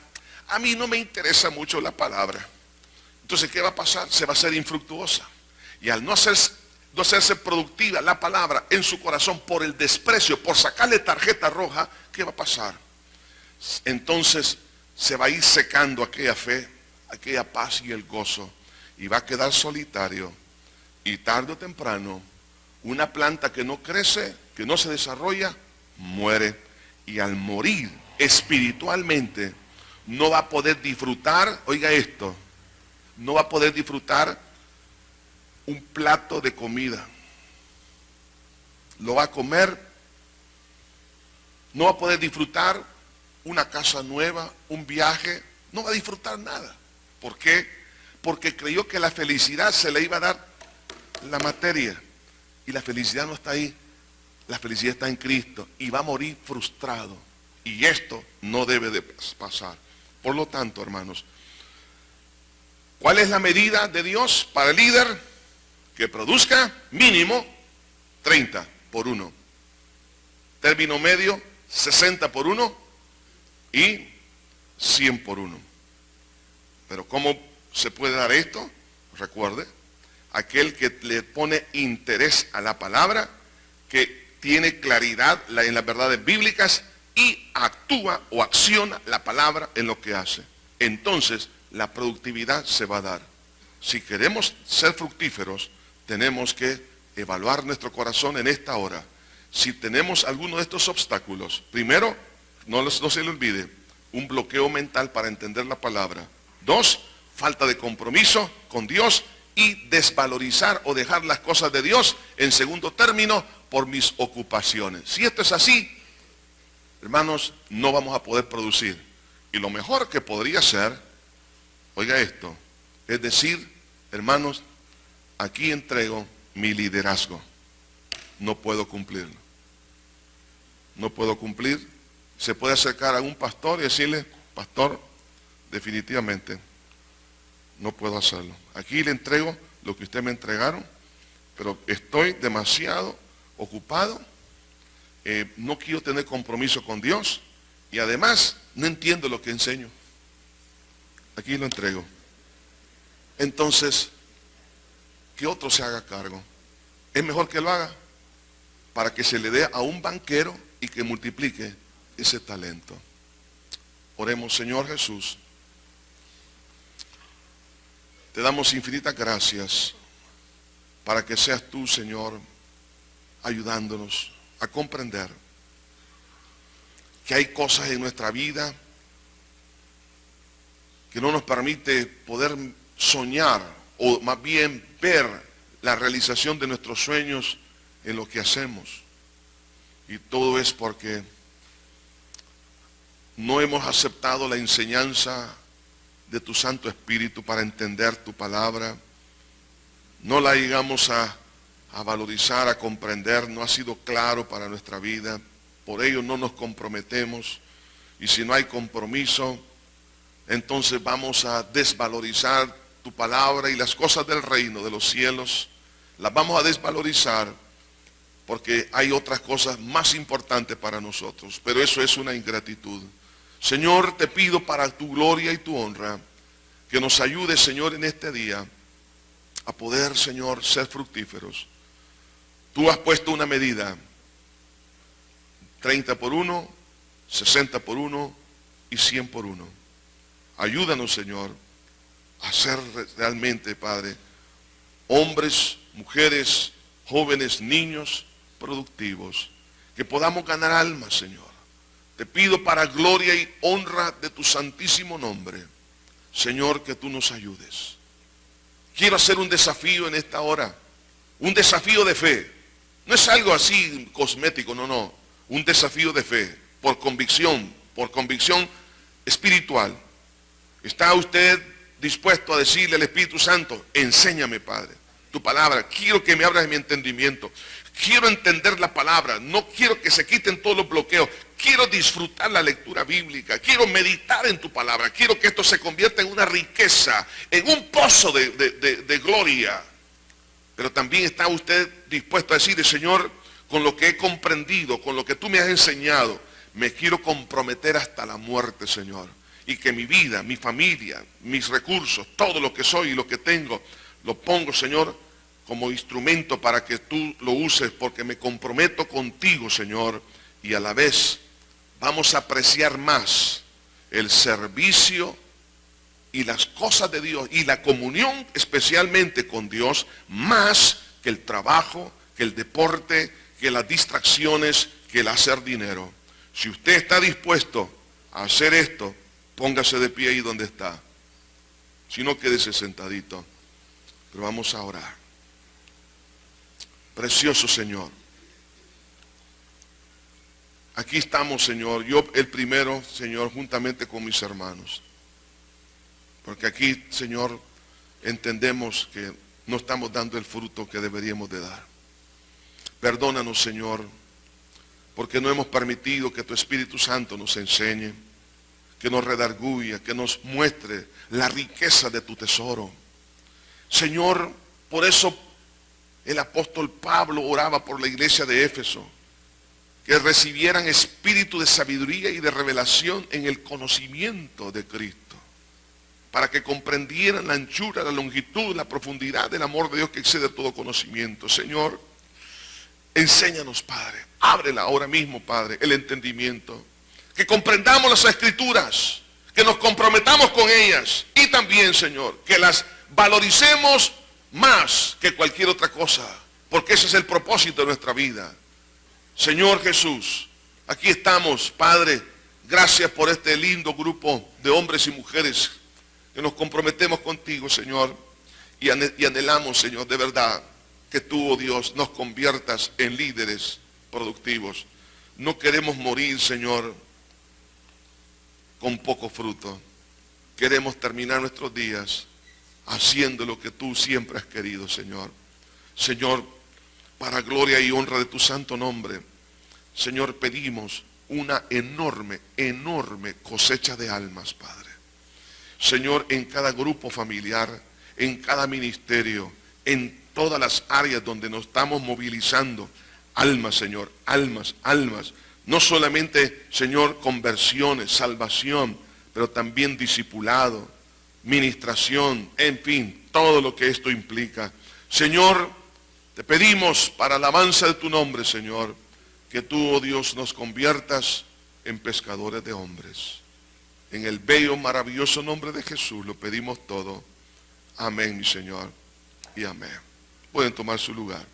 a mí no me interesa mucho la palabra. Entonces, ¿qué va a pasar? Se va a hacer infructuosa. Y al no hacerse productiva la palabra en su corazón por el desprecio, por sacarle tarjeta roja, ¿qué va a pasar? Entonces se va a ir secando aquella fe, aquella paz y el gozo, y va a quedar solitario, y tarde o temprano una planta que no crece, que no se desarrolla, muere, y al morir espiritualmente no va a poder disfrutar, oiga esto, no va a poder disfrutar un plato de comida. Lo va a comer, no va a poder disfrutar una casa nueva, un viaje, no va a disfrutar nada. ¿Por qué? Porque creyó que la felicidad se le iba a dar la materia, y la felicidad no está ahí, la felicidad está en Cristo, y va a morir frustrado, y esto no debe de pasar. Por lo tanto, hermanos, ¿cuál es la medida de Dios para el líder? Que produzca mínimo 30 por 1. Término medio, 60 por 1 y 100 por 1. Pero ¿cómo se puede dar esto? Recuerde, aquel que le pone interés a la palabra, que tiene claridad en las verdades bíblicas y actúa o acciona la palabra en lo que hace. Entonces, la productividad se va a dar. Si queremos ser fructíferos, tenemos que evaluar nuestro corazón en esta hora. Si tenemos alguno de estos obstáculos, primero, no se le olvide, un bloqueo mental para entender la palabra. 2, falta de compromiso con Dios y desvalorizar o dejar las cosas de Dios, en segundo término, por mis ocupaciones. Si esto es así, hermanos, no vamos a poder producir. Y lo mejor que podría ser, oiga esto, es decir, hermanos, aquí entrego mi liderazgo. No puedo cumplirlo. No puedo cumplir. Se puede acercar a un pastor y decirle, pastor, definitivamente no puedo hacerlo. Aquí le entrego lo que ustedes me entregaron, pero estoy demasiado ocupado, no quiero tener compromiso con Dios y además no entiendo lo que enseño. Aquí lo entrego. Entonces, que otro se haga cargo. Es mejor que lo haga para que se le dé a un banquero y que multiplique ese talento. Oremos. Señor Jesús, te damos infinitas gracias para que seas tú, Señor, ayudándonos a comprender que hay cosas en nuestra vida que no nos permite poder soñar, o más bien ver la realización de nuestros sueños en lo que hacemos. Y todo es porque no hemos aceptado la enseñanza de tu Santo Espíritu para entender tu palabra. No la llegamos a valorizar, a comprender, no ha sido claro para nuestra vida. Por ello no nos comprometemos. Y si no hay compromiso, entonces vamos a desvalorizar tu palabra y las cosas del reino de los cielos, las vamos a desvalorizar porque hay otras cosas más importantes para nosotros. Pero eso es una ingratitud. Señor, te pido para tu gloria y tu honra, que nos ayudes, Señor, en este día a poder, Señor, ser fructíferos. Tú has puesto una medida, 30 por 1, 60 por 1 y 100 por 1. Ayúdanos, Señor, a ser realmente, Padre, hombres, mujeres, jóvenes, niños, productivos, que podamos ganar almas, Señor. Te pido para gloria y honra de tu santísimo nombre, Señor, que tú nos ayudes. Quiero hacer un desafío en esta hora, un desafío de fe. No es algo así cosmético, no. Un desafío de fe, por convicción espiritual. ¿Está usted dispuesto a decirle al Espíritu Santo, enséñame, Padre, tu palabra? Quiero que me abras mi entendimiento. Quiero entender la palabra. No quiero que se quiten todos los bloqueos. Quiero disfrutar la lectura bíblica. Quiero meditar en tu palabra. Quiero que esto se convierta en una riqueza, en un pozo de gloria. Pero también está usted dispuesto a decir, Señor, con lo que he comprendido, con lo que tú me has enseñado, me quiero comprometer hasta la muerte, Señor. Y que mi vida, mi familia, mis recursos, todo lo que soy y lo que tengo, lo pongo, Señor, como instrumento para que tú lo uses, porque me comprometo contigo, Señor, y a la vez vamos a apreciar más el servicio y las cosas de Dios y la comunión especialmente con Dios, más que el trabajo, que el deporte, que las distracciones, que el hacer dinero. Si usted está dispuesto a hacer esto, póngase de pie ahí donde está. Si no, quédese sentadito. Pero vamos a orar. Precioso Señor, aquí estamos, Señor, yo el primero, Señor, juntamente con mis hermanos, porque aquí, Señor, entendemos que no estamos dando el fruto que deberíamos de dar. Perdónanos, Señor, porque no hemos permitido que tu Espíritu Santo nos enseñe, que nos redarguya, que nos muestre la riqueza de tu tesoro. Señor, por eso el apóstol Pablo oraba por la iglesia de Éfeso, que recibieran espíritu de sabiduría y de revelación en el conocimiento de Cristo, para que comprendieran la anchura, la longitud, la profundidad del amor de Dios que excede todo conocimiento. Señor, enséñanos, Padre, ábrela ahora mismo, Padre, el entendimiento, que comprendamos las Escrituras, que nos comprometamos con ellas y también, Señor, que las valoricemos más que cualquier otra cosa, porque ese es el propósito de nuestra vida. Señor Jesús, aquí estamos, Padre, gracias por este lindo grupo de hombres y mujeres que nos comprometemos contigo, Señor, y anhelamos, Señor, de verdad, que tú, oh Dios, nos conviertas en líderes productivos. No queremos morir, Señor, con poco fruto. Queremos terminar nuestros días haciendo lo que tú siempre has querido, Señor. Señor, para gloria y honra de tu santo nombre, Señor, pedimos una enorme cosecha de almas, Padre. Señor, en cada grupo familiar, en cada ministerio, en todas las áreas donde nos estamos movilizando, almas, Señor, almas. No solamente, Señor, conversiones, salvación, pero también discipulado, ministración, en fin, todo lo que esto implica. Señor, te pedimos para alabanza de tu nombre, Señor, que tú, oh Dios, nos conviertas en pescadores de hombres. En el bello, maravilloso nombre de Jesús lo pedimos todo. Amén, mi Señor, y amén. Pueden tomar su lugar.